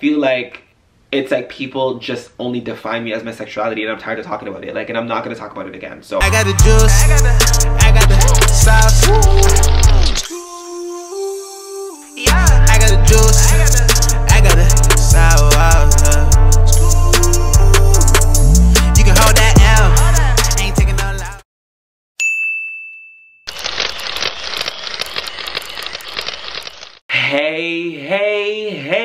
feel like it's like people just only define me as my sexuality, and I'm tired of talking about it. Like, and I'm not gonna talk about it again. So I got the juice, I got the sauce. Yeah, I got the juice, I got the sauce. You can hold that L, ain't taking no loud. Hey, hey, hey.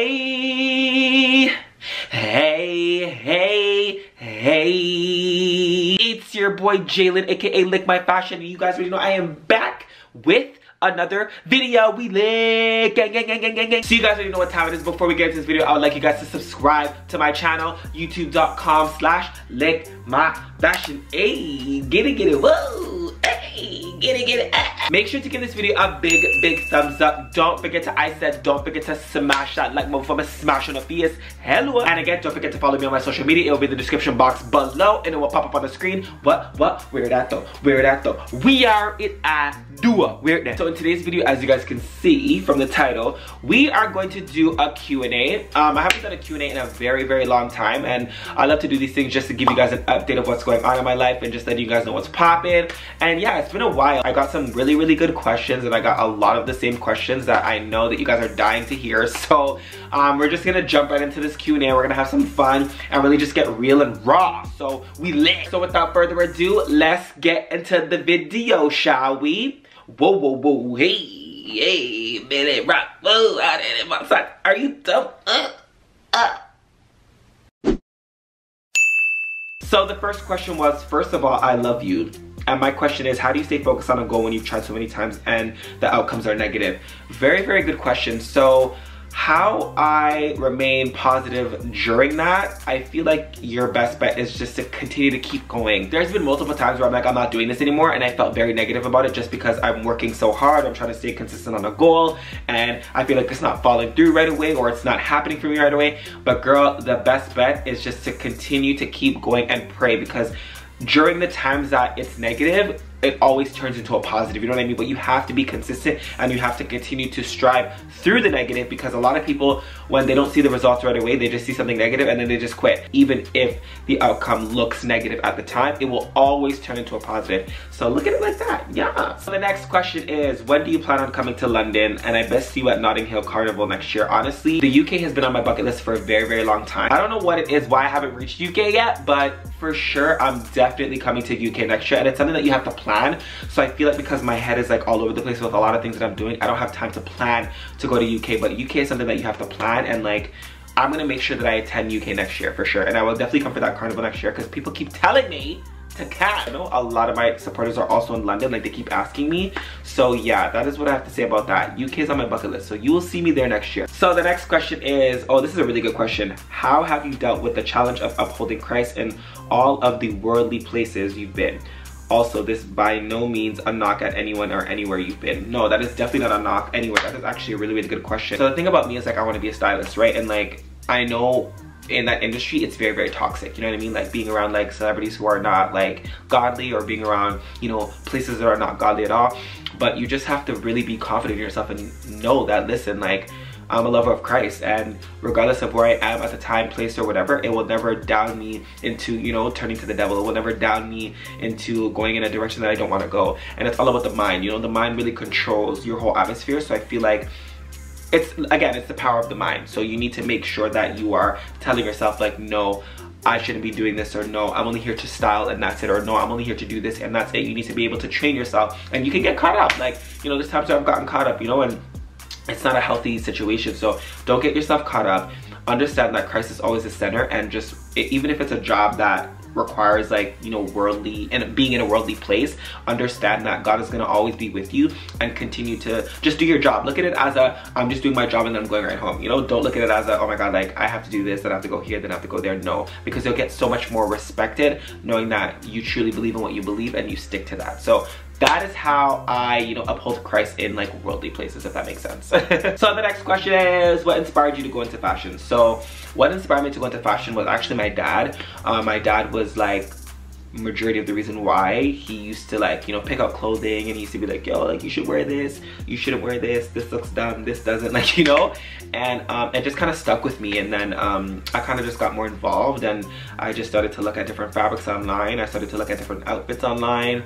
Hey, hey, hey. It's your boy Jalen, aka Lick My Fashion, and you guys already know I am back with another video. We lick, gang, gang, gang, gang, gang, gang. So you guys already know what time it is. Before we get into this video, I would like you guys to subscribe to my channel, youtube.com/lickmyfashion. Hey, get it, whoa. Hey, get it. Make sure to give this video a big thumbs up. Don't forget to, don't forget to smash that like button, smash on the face. Hello. And again, don't forget to follow me on my social media. It will be in the description box below, and it will pop up on the screen. What? Where that though? We are it I do it. Where that? So in today's video, as you guys can see from the title, we are going to do a Q&A. I haven't done a Q&A in a very long time, and I love to do these things just to give you guys an update of what's going on in my life and just let you guys know what's popping. And yeah, it's been a while. I got some really good questions, and I got a lot of the same questions that I know that you guys are dying to hear. So we're just gonna jump right into this Q&A. We're gonna have some fun and really just get real and raw. So we lit. So without further ado, let's get into the video, shall we? Whoa, hey, Billy Rock, whoa, out in my side. Are you dumb? So the first question was, first of all, I love you. And my question is, how do you stay focused on a goal when you've tried so many times and the outcomes are negative? Very good question. So how I remain positive during that, I feel like your best bet is just to continue to keep going. There's been multiple times where I'm like, I'm not doing this anymore, and I felt very negative about it just because I'm working so hard. I'm trying to stay consistent on a goal, and I feel like it's not falling through right away, or it's not happening for me right away. But girl, the best bet is just to continue to keep going and pray, because during the times that it's negative, it always turns into a positive, you know what I mean? But you have to be consistent, and you have to continue to strive through the negative, because a lot of people, when they don't see the results right away, they just see something negative and then they just quit. Even if the outcome looks negative at the time, it will always turn into a positive. So look at it like that, yeah. So the next question is, when do you plan on coming to London? And I best see you at Notting Hill Carnival next year. Honestly, the UK has been on my bucket list for a very long time. I don't know what it is, why I haven't reached UK yet, but for sure, I'm definitely coming to UK next year, and it's something that you have to plan. So I feel like because my head is like all over the place with a lot of things that I'm doing, I don't have time to plan to go to UK, but UK is something that you have to plan, and like, I'm gonna make sure that I attend UK next year for sure, and I will definitely come for that carnival next year, because people keep telling me to come. I know a lot of my supporters are also in London, like they keep asking me. So yeah, that is what I have to say about that. UK is on my bucket list, so you will see me there next year. So the next question is, oh, this is a really good question. How have you dealt with the challenge of upholding Christ in all of the worldly places you've been? Also, this by no means a knock at anyone or anywhere you've been. No, that is definitely not a knock anywhere. That is actually a really good question. So the thing about me is like, I want to be a stylist, right? And like, I know in that industry, it's very toxic, you know what I mean? Like being around like celebrities who are not like godly, or being around, you know, places that are not godly at all. But you just have to really be confident in yourself and know that, listen, like, I'm a lover of Christ, and regardless of where I am at the time, place, or whatever, it will never down me into, you know, turning to the devil. It will never down me into going in a direction that I don't want to go. And it's all about the mind, you know? The mind really controls your whole atmosphere. So I feel like it's the power of the mind. So you need to make sure that you are telling yourself like, no, I shouldn't be doing this, or no, I'm only here to style and that's it, or no, I'm only here to do this and that's it. You need to be able to train yourself, and you can get caught up. Like, you know, there's times where I've gotten caught up, you know, and it's not a healthy situation. So don't get yourself caught up. Understand that Christ is always the center, and just, even if it's a job that requires like, you know, worldly, and being in a worldly place, understand that God is going to always be with you, and continue to just do your job. Look at it as a, I'm just doing my job and then I'm going right home, you know? Don't look at it as a, oh my God, like I have to do this, then I have to go here, then I have to go there. No, because you'll get so much more respected knowing that you truly believe in what you believe and you stick to that. So that is how I, you know, uphold Christ in like worldly places, if that makes sense. So the next question is, what inspired you to go into fashion? So what inspired me to go into fashion was actually my dad. My dad was like majority of the reason why he used to like, you know, pick out clothing, and he used to be like, yo, like you should wear this, you shouldn't wear this looks dumb, this doesn't, like, you know. And it just kind of stuck with me. And then I kind of just got more involved, and I just started to look at different fabrics online. I started to look at different outfits online.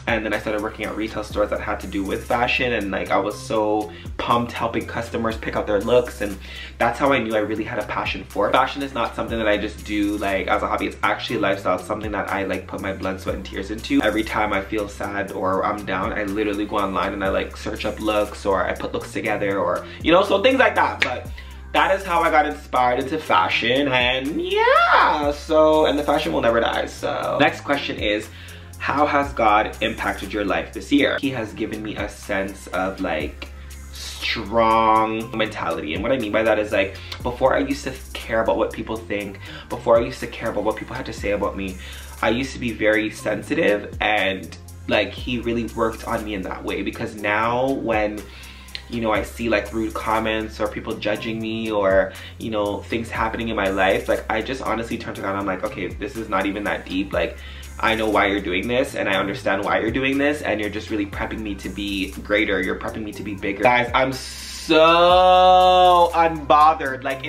And then I started working at retail stores that had to do with fashion, and like I was so pumped helping customers pick out their looks, and that's how I knew I really had a passion for it. Fashion is not something that I just do like as a hobby. It's actually a lifestyle. It's something that I like put my blood, sweat, and tears into. Every time I feel sad or I'm down, I literally go online and I like search up looks, or I put looks together, or you know, so things like that. But that is how I got inspired into fashion, and yeah, so, and the fashion will never die. So next question is, how has God impacted your life this year? He has given me a sense of like strong mentality. And what I mean by that is like, before I used to care about what people think, before I used to care about what people had to say about me, I used to be very sensitive, and like he really worked on me in that way. Because now when, you know, I see like rude comments or people judging me, or, you know, things happening in my life, like I just honestly turn to God and I'm like, okay, this is not even that deep. Like, I know why you're doing this, and I understand why you're doing this, and you're just really prepping me to be greater. You're prepping me to be bigger. Guys, I'm so unbothered. Like,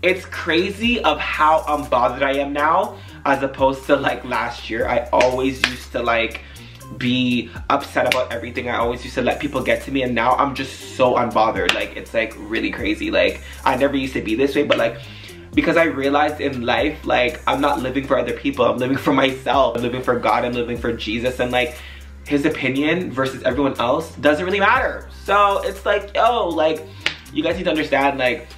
it's crazy of how unbothered I am now, as opposed to like last year. I always used to like be upset about everything. I always used to let people get to me, and now I'm just so unbothered. Like, it's like really crazy. Like, I never used to be this way, but like, because I realized in life, like, I'm not living for other people, I'm living for myself. I'm living for God, I'm living for Jesus, and like, his opinion versus everyone else doesn't really matter. So it's like, yo, like, you guys need to understand, like,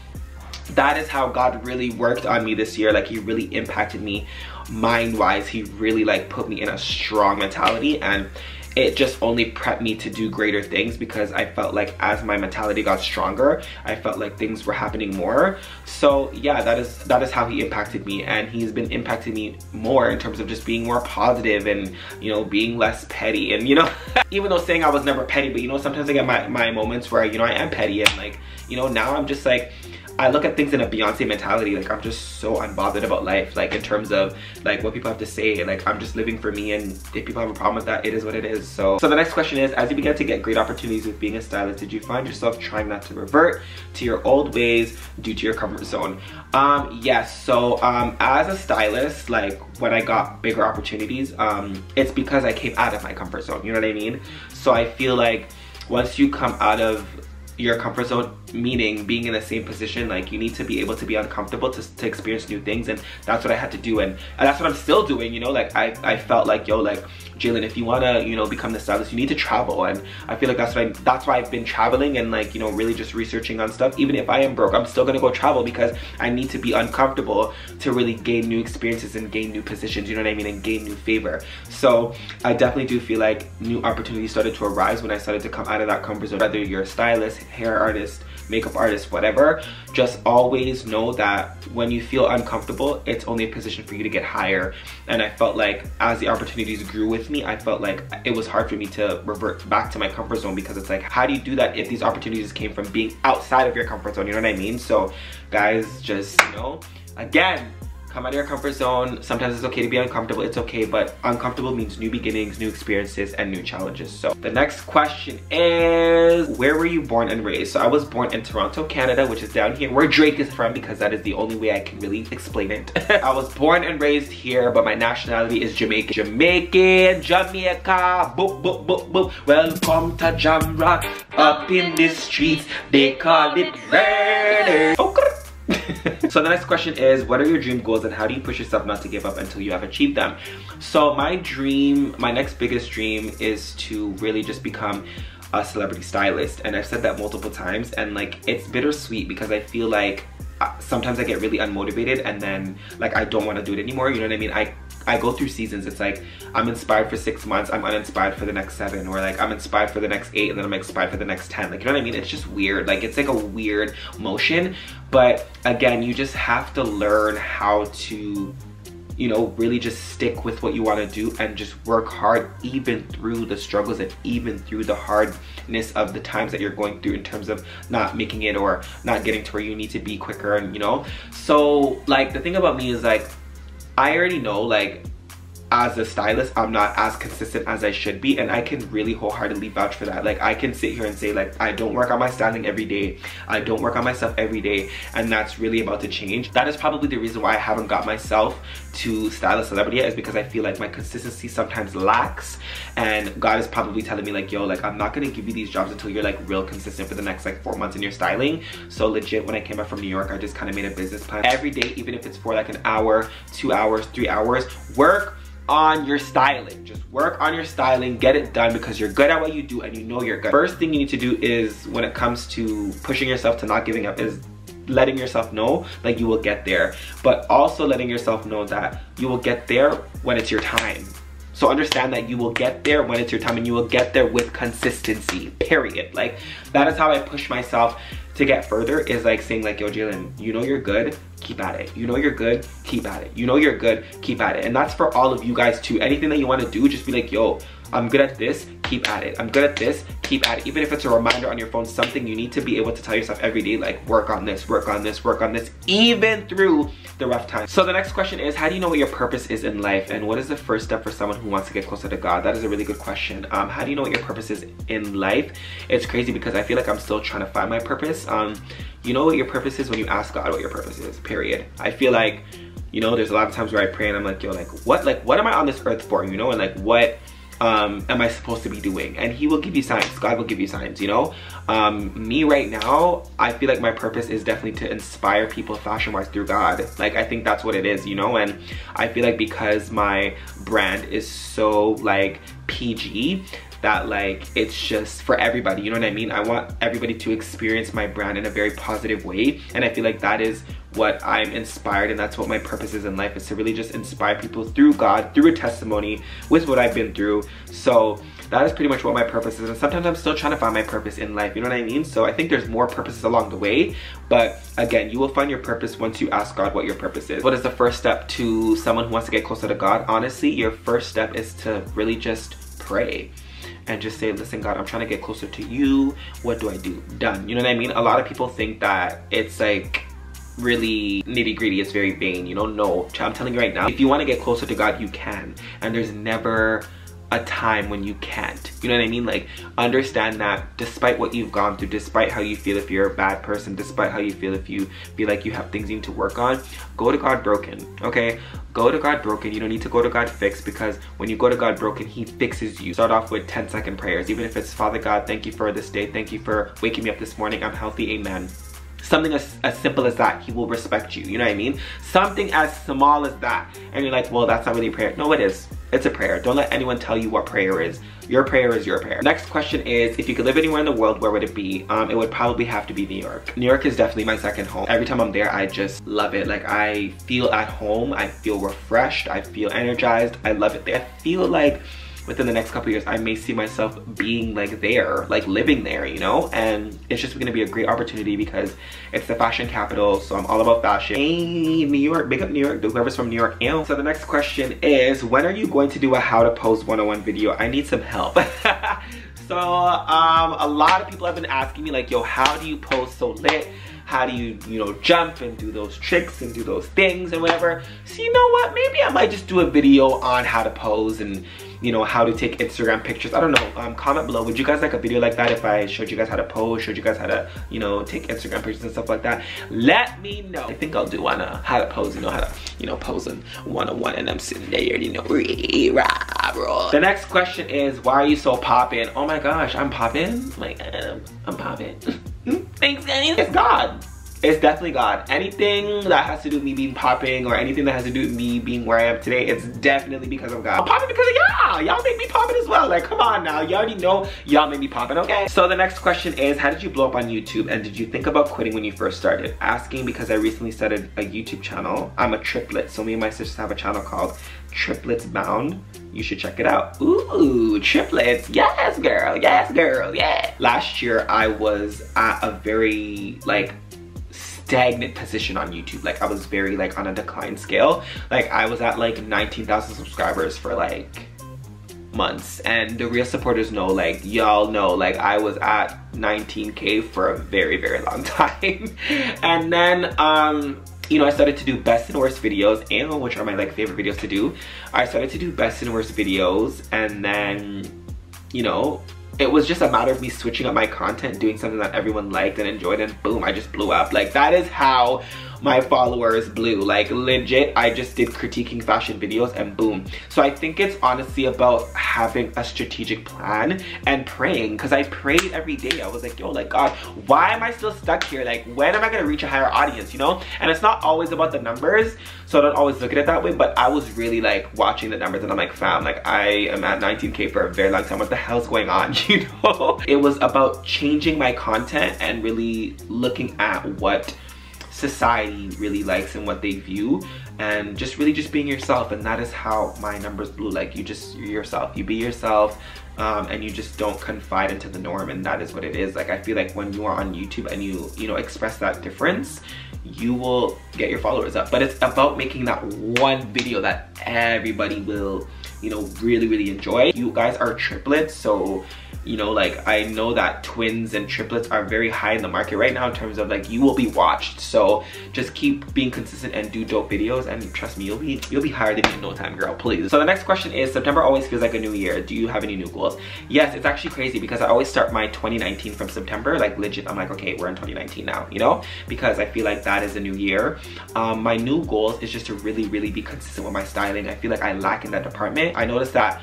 that is how God really worked on me this year. Like, he really impacted me mind-wise. He really like put me in a strong mentality, and it just only prepped me to do greater things, because I felt like as my mentality got stronger, I felt like things were happening more. So yeah, that is how he impacted me, and he's been impacting me more in terms of just being more positive, and, you know, being less petty. And, you know, even though saying I was never petty, but, you know, sometimes I get my moments where, you know, I am petty, and like, you know, now I'm just like, I look at things in a Beyonce mentality. Like, I'm just so unbothered about life, like in terms of like what people have to say. Like, I'm just living for me, and if people have a problem with that, it is what it is. So the next question is, as you began to get great opportunities with being a stylist, did you find yourself trying not to revert to your old ways due to your comfort zone? Yes. So as a stylist, like when I got bigger opportunities, it's because I came out of my comfort zone, you know what I mean? So I feel like once you come out of your comfort zone, meaning being in the same position, like you need to be able to be uncomfortable to experience new things, and that's what I had to do, and that's what I'm still doing, you know. Like I felt like, yo, like, Jalen, if you want to, you know, become the stylist, you need to travel, and I feel like that's why I've been traveling, and like, you know, really just researching on stuff. Even if I am broke, I'm still gonna go travel, because I need to be uncomfortable to really gain new experiences and gain new positions, you know what I mean, and gain new favor. So I definitely do feel like new opportunities started to arise when I started to come out of that comfort zone. Whether you're a stylist, hair artist, makeup artist, whatever, just always know that when you feel uncomfortable, it's only a position for you to get higher. And I felt like as the opportunities grew with me, I felt like it was hard for me to revert back to my comfort zone, because it's like, how do you do that if these opportunities came from being outside of your comfort zone, you know what I mean? So guys, just, you know, again, come out of your comfort zone. Sometimes it's okay to be uncomfortable, it's okay, but uncomfortable means new beginnings, new experiences, and new challenges. So the next question is, where were you born and raised? So I was born in Toronto, Canada, which is down here where Drake is from, because that is the only way I can really explain it. I was born and raised here, but my nationality is Jamaican. Jamaica, boop, boop, boop, boop. Welcome to Jam Rock, up in the streets, they call it murder. Okay. So the next question is, what are your dream goals, and how do you push yourself not to give up until you have achieved them? So my next biggest dream is to really just become a celebrity stylist, and I've said that multiple times, and like, it's bittersweet, because I feel like sometimes I get really unmotivated, and then like I don't want to do it anymore, you know what I mean? I go through seasons. It's like, I'm inspired for 6 months, I'm uninspired for the next 7, or like I'm inspired for the next 8, and then I'm inspired for the next 10. Like, you know what I mean? It's just weird. Like, it's like a weird motion. But again, you just have to learn how to, you know, really just stick with what you want to do, and just work hard even through the struggles, and even through the hardness of the times that you're going through, in terms of not making it or not getting to where you need to be quicker, and you know. So like, the thing about me is like, I already know, like, as a stylist, I'm not as consistent as I should be, and I can really wholeheartedly vouch for that. Like, I can sit here and say, like, I don't work on my styling every day, I don't work on myself every day, and that's really about to change. That is probably the reason why I haven't got myself to style a celebrity yet, is because I feel like my consistency sometimes lacks, and God is probably telling me like, yo, like, I'm not gonna give you these jobs until you're like real consistent for the next like 4 months in your styling. So legit, when I came back from New York, I just kind of made a business plan. Every day, even if it's for like an hour, 2 hours, 3 hours, work on your styling. Just work on your styling, get it done, because you're good at what you do and you know you're good. First thing you need to do is, when it comes to pushing yourself to not giving up, is letting yourself know like you will get there, but also letting yourself know that you will get there when it's your time. So understand that you will get there when it's your time, and you will get there with consistency, period. Like, that is how I push myself to get further, is like saying like, yo, Jalen, you know you're good, keep at it. You know you're good, keep at it. You know you're good, keep at it. And that's for all of you guys too. Anything that you want to do, just be like, yo, I'm good at this, keep at it. I'm good at this, keep at it. Even if it's a reminder on your phone, something you need to be able to tell yourself every day, like, work on this, work on this, work on this, even through the rough times. So the next question is, how do you know what your purpose is in life, and what is the first step for someone who wants to get closer to God? That is a really good question. How do you know what your purpose is in life? It's crazy because I feel like I'm still trying to find my purpose. You know what your purpose is when you ask God what your purpose is, period. I feel like, you know, there's a lot of times where I pray and I'm like, yo, what am I on this earth for, you know? And like, what am I supposed to be doing? And he will give you signs. God will give you signs, you know? Me right now, I feel like my purpose is definitely to inspire people fashion-wise through God. Like, I think that's what it is, you know? And I feel like because my brand is so like PG, that like, it's just for everybody, you know what I mean? I want everybody to experience my brand in a very positive way, and I feel like that is what I'm inspired, and that's what my purpose is in life, is to really just inspire people through God, through a testimony with what I've been through. So that is pretty much what my purpose is, and sometimes I'm still trying to find my purpose in life, you know what I mean? So I think there's more purposes along the way, but again, you will find your purpose once you ask God what your purpose is. What is the first step to someone who wants to get closer to God? Honestly, your first step is to really just pray and just say, listen, God, I'm trying to get closer to you. What do I do? Done. You know what I mean? A lot of people think that it's like really nitty-gritty, it's very vain, you know? No, I'm telling you right now, if you want to get closer to God, you can, and there's never a time when you can't, you know what I mean? Like, understand that despite what you've gone through, despite how you feel if you're a bad person, despite how you feel if you feel like you have things you need to work on, go to God broken, okay? Go to God broken. You don't need to go to God fixed, because when you go to God broken, he fixes you. Start off with 10-second prayers, even if it's, Father God, thank you for this day, thank you for waking me up this morning, I'm healthy, amen. Something as simple as that, he will respect you, you know what I mean? Something as small as that, and you're like, well, that's not really a prayer. No, it is. It's a prayer. Don't let anyone tell you what prayer is. Your prayer is your prayer. Next question is, if you could live anywhere in the world, where would it be? It would probably have to be New York. New York is definitely my second home. Every time I'm there, I just love it. Like, I feel at home, I feel refreshed, I feel energized, I love it there. I feel like within the next couple years, I may see myself being like there, like living there, you know? And it's just gonna be a great opportunity because it's the fashion capital, so I'm all about fashion. Hey, New York, big up New York, whoever's from New York. Ew. So the next question is, when are you going to do a how to pose 101 video? I need some help. So a lot of people have been asking me like, yo, how do you pose so lit? How do you, jump and do those tricks and do those things and whatever? So you know what, maybe I might just do a video on how to pose and how to take Instagram pictures. I don't know, comment below. Would you guys like a video like that if I showed you guys how to pose, showed you guys how to, take Instagram pictures and stuff like that? Let me know. I think I'll do one how to pose, how to, pose in 101 and I'm sitting there, The next question is, why are you so poppin'? Oh my gosh, I'm poppin'? Like, I'm poppin'. Thanks, guys. It's God. It's definitely God. Anything that has to do with me being popping or anything that has to do with me being where I am today, it's definitely because of God. I'm popping because of y'all. Y'all make me popping as well. Like, come on now. You already know y'all make me popping, okay? So the next question is, how did you blow up on YouTube, and did you think about quitting when you first started? Asking because I recently started a YouTube channel. I'm a triplet, so me and my sisters have a channel called Triplets Bound. You should check it out. Ooh, triplets. Yes, girl. Yes, girl. Yeah. Last year, I was at a very, stagnant position on YouTube. Like, I was very on a decline scale. Like, I was at 19,000 subscribers for months, and the real supporters know, y'all know, I was at 19K for a very, very long time. And then you know, I started to do best and worst videos, and which are my like favorite videos to do. I started to do best and worst videos, and then, you know, it was just a matter of me switching up my content, doing something that everyone liked and enjoyed, and boom, I just blew up. Like, that is how my followers blew. Like, legit, I just did critiquing fashion videos and boom. So I think it's honestly about having a strategic plan and praying, because I prayed every day. I was like, yo, like, God, why am I still stuck here? Like, when am I gonna reach a higher audience, you know? And it's not always about the numbers, so I don't always look at it that way, but I was really like watching the numbers and I'm like, fam, like, I am at 19K for a very long time. What the hell's going on, you know? It was about changing my content and really looking at what society really likes and what they view, and just really just being yourself. And that is how my numbers blew. Like, you're yourself, you be yourself, and you just don't confide into the norm, and that is what it is. Like, I feel like when you are on YouTube and you know, express that difference, you will get your followers up. But it's about making that one video that everybody will, you know, really enjoy. You guys are triplets, so, you know, like, I know that twins and triplets are very high in the market right now in terms of like, you will be watched. So just keep being consistent and do dope videos, and trust me, you'll be higher than me in no time, girl, please. So the next question is, September always feels like a new year. Do you have any new goals? Yes, it's actually crazy because I always start my 2019 from September. Like, legit, I'm like, okay, we're in 2019 now, you know, because I feel like that is a new year. My new goals is just to really be consistent with my styling. I feel like I lack in that department. I noticed that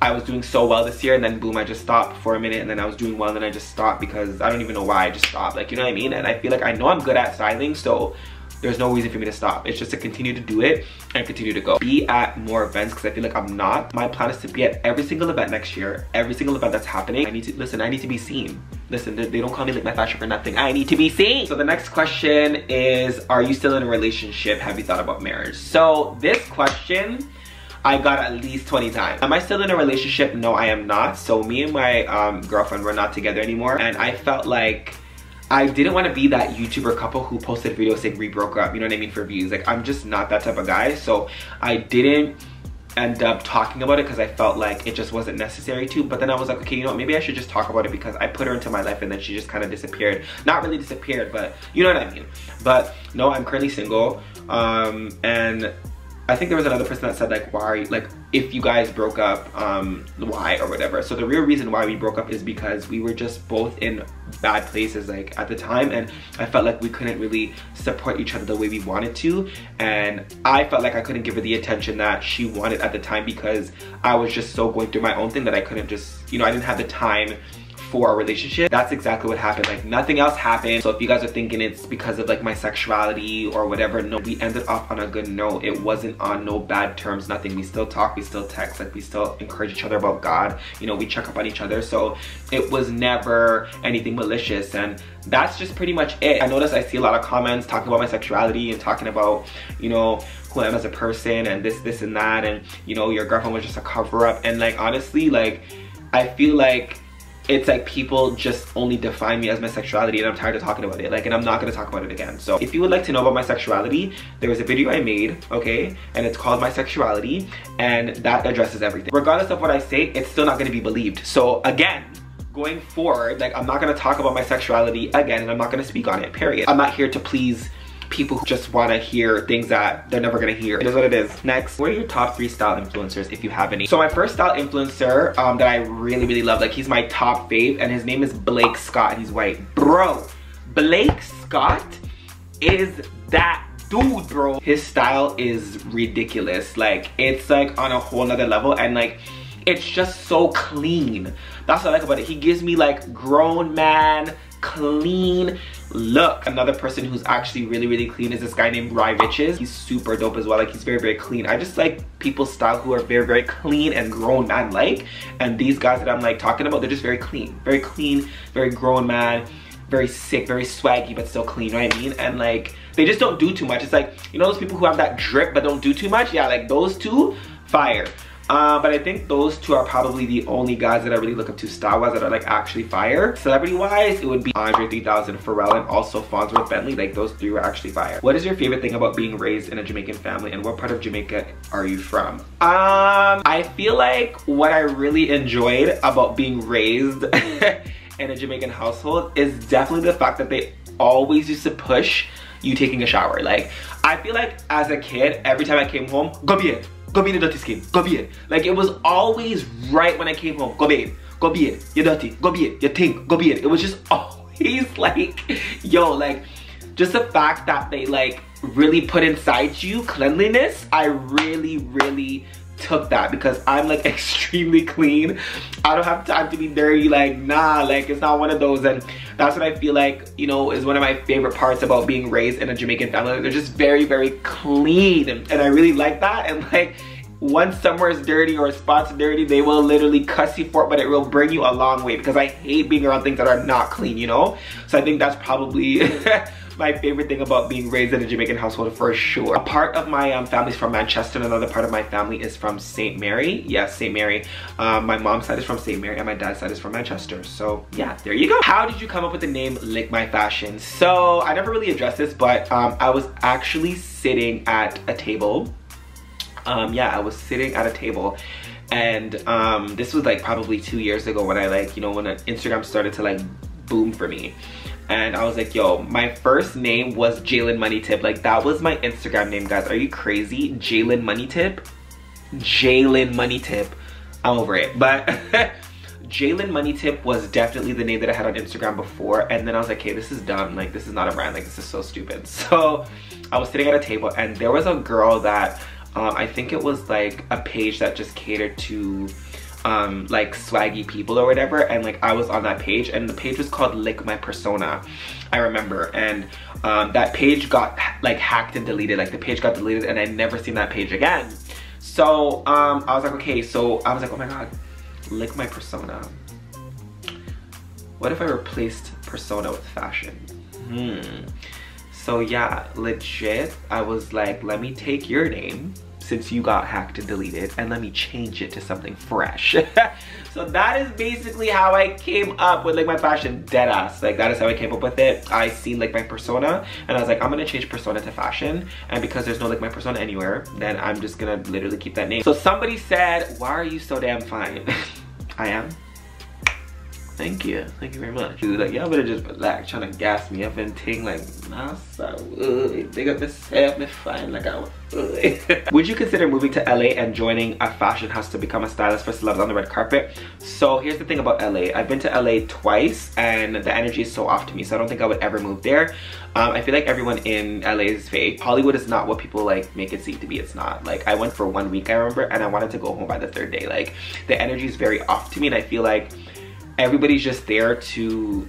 I was doing so well this year, and then boom, I just stopped for a minute, and then I was doing well, and then I just stopped because I don't even know why I just stopped. Like, you know what I mean? And I feel like I know I'm good at styling, so there's no reason for me to stop. It's just to continue to do it and continue to go. Be at more events, because I feel like I'm not. My plan is to be at every single event next year, every single event that's happening. I need to be seen. Listen, they don't call me Lick My Fashion for nothing. I need to be seen. So the next question is, are you still in a relationship? Have you thought about marriage? So this question I got at least 20 times. Am I still in a relationship? No, I am not. So me and my girlfriend, we're not together anymore, and I felt like I didn't want to be that YouTuber couple who posted videos saying we broke up, you know what I mean, for views. Like, I'm just not that type of guy, so I didn't end up talking about it because I felt like it just wasn't necessary to. But then I was like, okay, you know what, maybe I should just talk about it, because I put her into my life and then she just kind of disappeared. Not really disappeared, but you know what I mean. But no, I'm currently single, and I think there was another person that said like, why, like, if you guys broke up, why or whatever. So the real reason why we broke up is because we were just both in bad places, like, at the time, and I felt like we couldn't really support each other the way we wanted to, and I felt like I couldn't give her the attention that she wanted at the time because I was just so going through my own thing that I couldn't just, you know, I didn't have the time for our relationship. That's exactly what happened. Like, nothing else happened. So if you guys are thinking it's because of like my sexuality or whatever, no, we ended off on a good note. It wasn't on no bad terms, nothing. We still talk, we still text, like, we still encourage each other about God, you know, we check up on each other. So it was never anything malicious, and that's just pretty much it. I noticed I see a lot of comments talking about my sexuality and talking about, you know, who I am as a person and this and that, and, you know, your girlfriend was just a cover up. And like, honestly, like, I feel like it's like people just only define me as my sexuality, and I'm tired of talking about it. Like, and I'm not gonna talk about it again. So if you would like to know about my sexuality, there was a video I made, okay, and it's called My Sexuality, and that addresses everything. Regardless of what I say, it's still not gonna be believed. So again, going forward, like, I'm not gonna talk about my sexuality again, and I'm not gonna speak on it, period. I'm not here to please people who just want to hear things that they're never gonna hear. It is what it is. Next, what are your top 3 style influencers, if you have any? So my first style influencer that I really love, like, he's my top fave, and his name is Blake Scott, and he's white. Bro, Blake Scott is that dude, bro. His style is ridiculous. Like, it's like on a whole nother level, and like, it's just so clean. That's what I like about it. He gives me like grown man, clean look. Another person who's actually really clean is this guy named Rye Riches. He's super dope as well. Like, he's very clean. I just like people's style who are very clean and grown man like, and these guys that I'm like talking about, they're just very clean, very grown man, very sick, very swaggy, but still clean, you know what I mean? And like, they just don't do too much. It's like, you know those people who have that drip but don't do too much? Yeah, like those two, fire. But I think those two are probably the only guys that I really look up to style-wise that are like actually fire. Celebrity-wise, it would be Andre 3000, Pharrell, and also Farnsworth Bentley. Like, those 3 were actually fire. What is your favorite thing about being raised in a Jamaican family, and what part of Jamaica are you from? I feel like what I really enjoyed about being raised in a Jamaican household is definitely the fact that they always used to push you taking a shower. Like, I feel like as a kid, every time I came home, go bed, go be the dirty skin, go bed. Like, it was always right when I came home, go bed, you're dirty, go bed, you think, go bed. It was just always like, yo, like, just the fact that they like really put inside you cleanliness, I really took that, because I'm like extremely clean. I don't have time to be dirty. Like, nah, like, it's not one of those. And that's what I feel like, you know, is one of my favorite parts about being raised in a Jamaican family. They're just very clean, and I really like that. And like, once somewhere is dirty or a spot's dirty, they will literally cuss you for it, but it will bring you a long way, because I hate being around things that are not clean, you know? So I think that's probably my favorite thing about being raised in a Jamaican household, for sure. A part of my family's from Manchester, and another part of my family is from St. Mary. Yes, St. Mary. My mom's side is from St. Mary, and my dad's side is from Manchester. So yeah, there you go. How did you come up with the name Lick My Fashion? So I never really addressed this, but I was actually sitting at a table. Yeah, I was sitting at a table, and this was like probably 2 years ago, when I like, you know, when Instagram started to like boom for me. And I was like, yo, my first name was Jalen Money Tip. Like, that was my Instagram name, guys. Are you crazy? Jalen Money Tip? Jalen Money Tip. I'm over it. But Jalen Money Tip was definitely the name that I had on Instagram before. And then I was like, okay, this is dumb. Like, this is not a brand. Like, this is so stupid. So I was sitting at a table, and there was a girl that I think it was like a page that just catered to like swaggy people or whatever, and like I was on that page, and the page was called Lick My Persona, I remember. And that page got like hacked and deleted. Like, the page got deleted, and I never seen that page again. So I was like, okay, so I was like, oh my god, Lick My Persona. What if I replaced persona with fashion? So yeah, legit, I was like, let me take your name, since you got hacked and deleted, and let me change it to something fresh. So that is basically how I came up with Lick My Fashion, deadass. Like, that is how I came up with it. I seen Lick My Persona, and I was like, I'm gonna change persona to fashion, and because there's no Lick My Persona anywhere, then I'm just gonna literally keep that name. So somebody said, why are you so damn fine? I am. Thank you very much. Dude, like, y'all better just relax, trying to gas me up and ting like, nah, so big up myself, me fine like I was. Would you consider moving to LA and joining a fashion house to become a stylist for celebs on the red carpet? So here's the thing about LA. I've been to LA twice, and the energy is so off to me, so I don't think I would ever move there. I feel like everyone in LA is fake. Hollywood is not what people like make it seem to be. It's not. Like, I went for 1 week, I remember, and I wanted to go home by the 3rd day. Like, the energy is very off to me, and I feel like everybody's just there to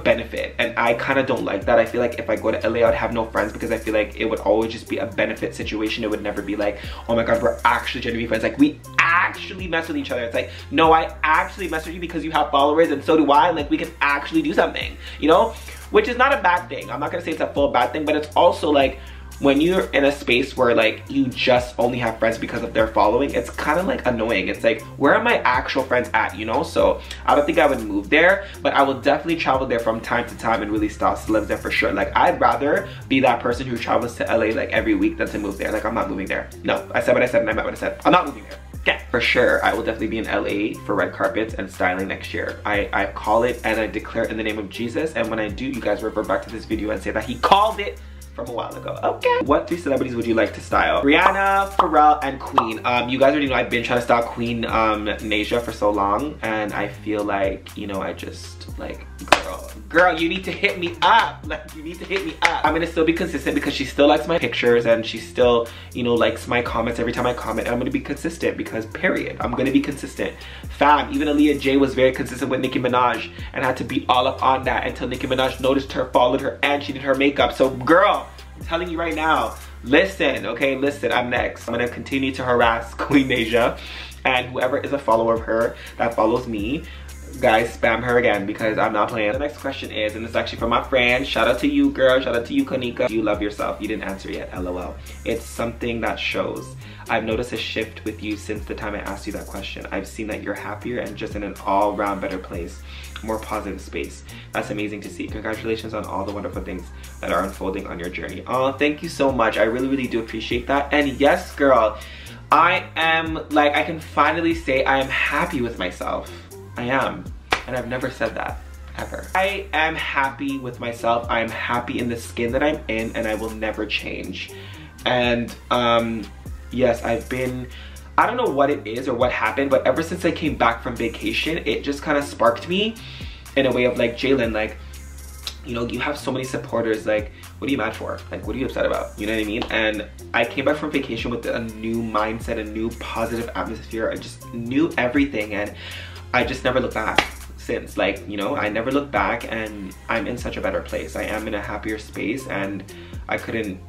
benefit, and I kind of don't like that. I feel like if I go to LA, I'd have no friends, because I feel like it would always just be a benefit situation. It would never be like, oh my god, we're actually trying to be friends. Like, we actually mess with each other. It's like, no, I actually mess with you because you have followers, and so do I, and like, we can actually do something, you know? Which is not a bad thing. I'm not gonna say it's a full bad thing, but it's also like, when you're in a space where like you just only have friends because of their following, it's kind of like annoying. It's like, where are my actual friends at, you know? So I don't think I would move there, but I will definitely travel there from time to time and really style celebs there for sure. Like, I'd rather be that person who travels to LA like every week than to move there. Like, I'm not moving there. No, I said what I said, and I meant what I said. I'm not moving there. Yeah, for sure, I will definitely be in LA for red carpets and styling next year. I call it, and I declare it in the name of Jesus, and when I do, you guys revert back to this video and say that he called it from a while ago. Okay. What 3 celebrities would you like to style? Rihanna, Pharrell, and Queen. You guys already know I've been trying to style Queen Nasia for so long, and I feel like, you know, I just like, girl, you need to hit me up. Like, you need to hit me up. I'm gonna still be consistent, because she still likes my pictures, and she still, you know, likes my comments every time I comment, and I'm gonna be consistent, because period, I'm gonna be consistent. Fam, even Aaliyah J was very consistent with Nicki Minaj, and had to be all up on that until Nicki Minaj noticed her, followed her, and she did her makeup. So girl, I'm telling you right now, listen, okay, listen, I'm next. I'm gonna continue to harass Queen Nasia, and whoever is a follower of her that follows me, guys, spam her again, because I'm not playing. The next question is, and it's actually from my friend. Shout out to you, girl. Shout out to you, Kanika. You love yourself. You didn't answer yet, LOL. It's something that shows. I've noticed a shift with you since the time I asked you that question. I've seen that you're happier and just in an all-round better place, more positive space. That's amazing to see. Congratulations on all the wonderful things that are unfolding on your journey. Oh, thank you so much. I really do appreciate that. And yes, girl, I am, like, I can finally say I am happy with myself. I am, and I've never said that. ever. I am happy with myself. I'm happy in the skin that I'm in, and I will never change. And yes, I don't know what it is or what happened, but ever since I came back from vacation, it just kind of sparked me in a way of like, Jalen, like, you know, you have so many supporters, like, what are you mad for? Like, what are you upset about? You know what I mean? And I came back from vacation with a new mindset, a new positive atmosphere. I just knew everything, and I just never looked back since. Like, you know, I never looked back, and I'm in such a better place. I am in a happier space, and I couldn't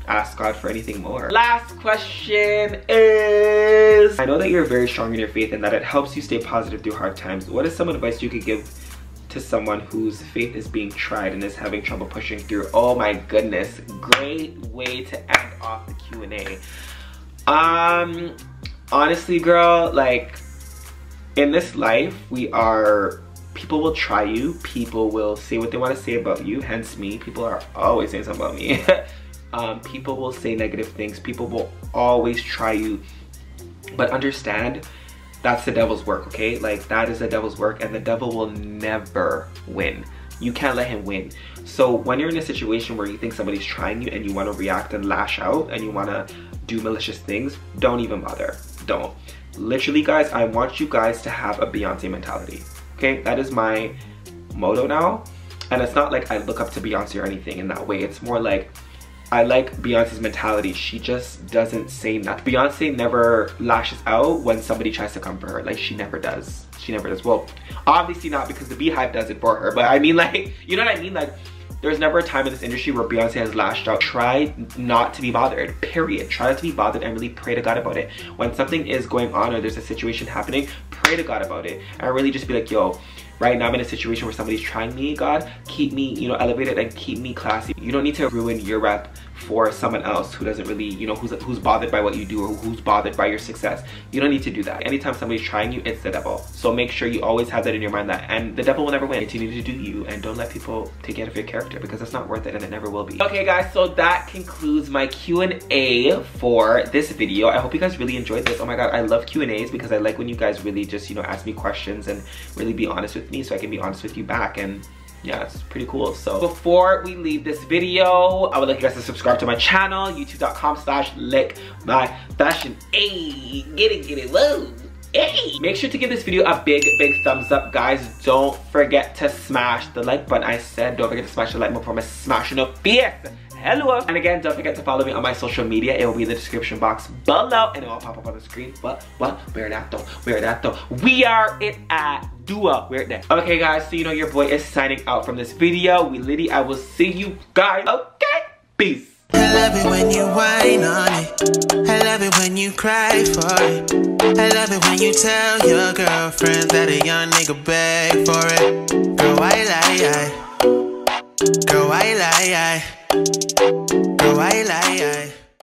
ask God for anything more. Last question is, I know that you're very strong in your faith and that it helps you stay positive through hard times. What is some advice you could give to someone whose faith is being tried and is having trouble pushing through? Oh my goodness, great way to end off the Q&A. Honestly, girl, like, in this life, people will try you, people will say what they want to say about you, hence me. People are always saying something about me. People will say negative things, people will always try you, but understand, that's the devil's work, okay? Like, that is the devil's work, and the devil will never win. You can't let him win. So when you're in a situation where you think somebody's trying you and you want to react and lash out and you want to do malicious things, don't even bother. Don't. Literally, guys, I want you guys to have a Beyonce mentality, okay? That is my motto now. And it's not like I look up to Beyonce or anything in that way. It's more like, I like Beyonce's mentality. She just doesn't say nothing. Beyonce never lashes out when somebody tries to come for her. Like, she never does. She never does. Well, obviously not, because the Beehive does it for her. But I mean, like, you know what I mean? Like, there's never a time in this industry where Beyonce has lashed out. Try not to be bothered, period. Try not to be bothered and really pray to God about it. When something is going on or there's a situation happening, pray to God about it. And really just be like, yo, right now I'm in a situation where somebody's trying me, God, keep me, you know, elevated and keep me classy. You don't need to ruin your rep for someone else who doesn't really, you know, who's bothered by what you do or who's bothered by your success. You don't need to do that. Anytime somebody's trying you, it's the devil. So make sure you always have that in your mind, that, and the devil will never win. Continue to do you, and don't let people take out of your character, because it's not worth it and it never will be. Okay guys, so that concludes my Q&A for this video. I hope you guys really enjoyed this. Oh my God, I love Q&As because I like when you guys really just, you know, ask me questions and really be honest with me so I can be honest with you back. And yeah, it's pretty cool. So before we leave this video, I would like you guys to subscribe to my channel, youtube.com/lickmyfashion. Hey, get it, whoa. Hey. Make sure to give this video a big thumbs up, guys. Don't forget to smash the like button. I said don't forget to smash the like button before I'm smashing up face. Hello. And again, don't forget to follow me on my social media. It will be in the description box below, and it will pop up on the screen. What? Where that though? We are it at Dua. We're there. Okay guys, so you know your boy is signing out from this video. I will see you guys. Okay, peace. I love it when you whine on it. I love it when you cry for it. I love it when you tell your girlfriends that a young nigga beg for it. Girl, I lie. Girl, I lie. Girl, I lie.